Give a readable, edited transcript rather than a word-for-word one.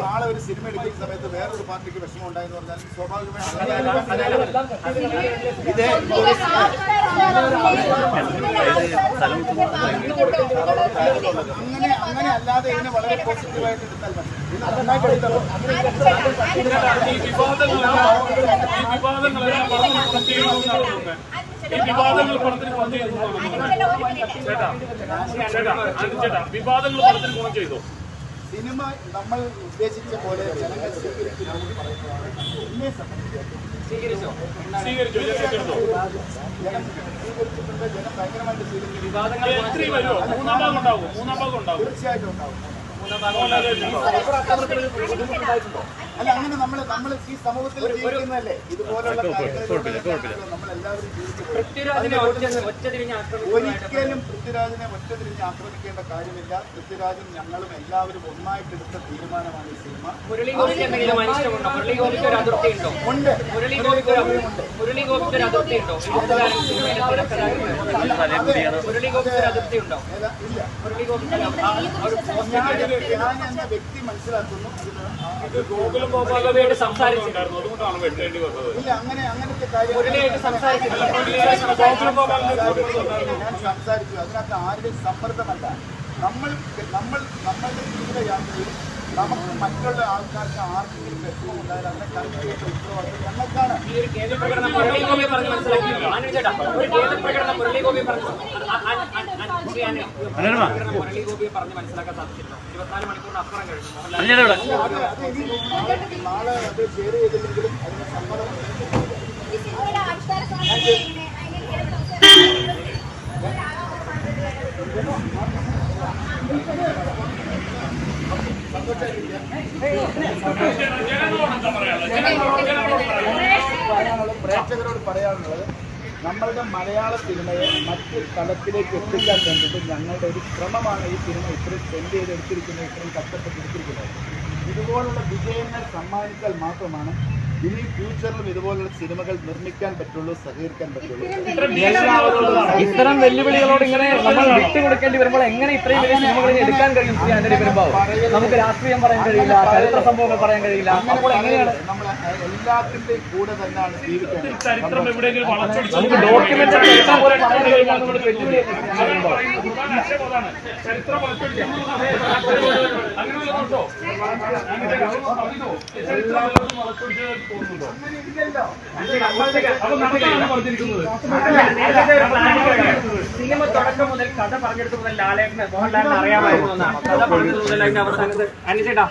നാളെ ഒരു സിനിമ എടുക്കുന്ന സമയത്ത് വേറൊരു പാർട്ടിക്ക് വിഷമം ഉണ്ടായെന്ന് പറഞ്ഞാൽ സ്വാഭാവികമായും അങ്ങനെ അല്ലാതെ ഇതിനെ വളരെ പോസിറ്റീവായിട്ട് എടുത്താൽ മതി. സിനിമ നമ്മൾ ഉദ്ദേശിച്ച പോലെ ജനങ്ങൾ സ്വീകരിച്ചിട്ടുണ്ട്. ജനം ഭയങ്കരമായിട്ട് തീർച്ചയായിട്ടും ഉണ്ടാവും. അല്ല, അങ്ങനെ നമ്മൾ ഈ സമൂഹത്തിൽ ജീവിക്കുന്നതല്ലേ, ഇതുപോലുള്ള നമ്മളെല്ലാവരും ഒരിക്കലും പൃഥ്വിരാജിനെ ഒറ്റതിരിഞ്ഞ് ആക്രമിക്കേണ്ട കാര്യമില്ല. പൃഥ്വിരാജും ഞങ്ങളും എല്ലാവരും ഒന്നായിട്ടെടുത്ത തീരുമാനമാണ് ഈ സിനിമ. ഞാൻ എന്ന വ്യക്തി മനസ്സിലാക്കുന്നു. ഇല്ല, അങ്ങനത്തെ കാര്യം ഞാൻ സംസാരിച്ചു. അതിനകത്ത് ആരുടെയും സമ്മർദ്ദമല്ല. നമ്മളുടെ ജീവിതയാത്രയിൽ നമുക്ക് മറ്റുള്ള ആൾക്കാർക്ക് ആർക്കെങ്കിലും വിഷമം ഉണ്ടായാൽ അതിനെ കറക്റ്റ് ചെയ്യേണ്ട ഉത്തരവാദിത്വം ഞങ്ങൾക്കാണ്. നാളെ അത് ഷെയർ ചെയ്തില്ലെങ്കിലും അതിന് സമ്മതം പ്രേക്ഷകരോട് പറയാനുള്ളത്, നമ്മളുടെ മലയാള സിനിമയെ മറ്റ് തലത്തിലേക്ക് എത്തിക്കാൻ വേണ്ടിയിട്ട് ഞങ്ങളുടെ ഒരു ശ്രമമാണ് ഈ സിനിമ ഇത്രയും സ്പെൻഡ് ചെയ്തെടുത്തിരിക്കുന്നത്, ഇത്രയും കഷ്ടപ്പെട്ടെടുത്തിരിക്കുന്നത്. ഇതുപോലുള്ള വിജയങ്ങൾ സമ്മാനിച്ചാൽ മാത്രമാണ് ഇനി ഫ്യൂച്ചറിലും ഇതുപോലുള്ള സിനിമകൾ നിർമ്മിക്കാൻ പറ്റുള്ളൂ, സഹകരിക്കാൻ പറ്റുള്ളൂ. ഇത്തരം വെല്ലുവിളികളോട് ഇങ്ങനെ നമ്മൾ വിട്ടുകൊടുക്കേണ്ടി വരുമ്പോൾ എങ്ങനെ ഇത്രയും വലിയ സിനിമകൾ എടുക്കാൻ കഴിയും? നമുക്ക് രാഷ്ട്രീയം പറയാൻ കഴിയില്ല, ചരിത്ര സംഭവങ്ങൾ പറയാൻ കഴിയില്ല. അപ്പോൾ എങ്ങനെയാണ് നമ്മൾ എല്ലാത്തിന്റെയും കൂടെ തന്നെയാണ് ജീവിക്കുന്നത്. നമുക്ക് ഡോക്യുമെന്ററി എടുക്കാൻ പോലെ പറയാൻ കഴിയില്ല നമ്മുടെ വെല്ലുവിളി. സിനിമ തുടക്കം മുതൽ കഥ പറഞ്ഞെടുത്ത് മുതൽ ലാലേട്ടന് മോഹൻലാലിനെ അറിയാമായിരുന്നു എന്നാണ്. കഥ പറഞ്ഞത് മുതൽ അതിന്റെ അവസാനത്ത് അനുചേട്ടാ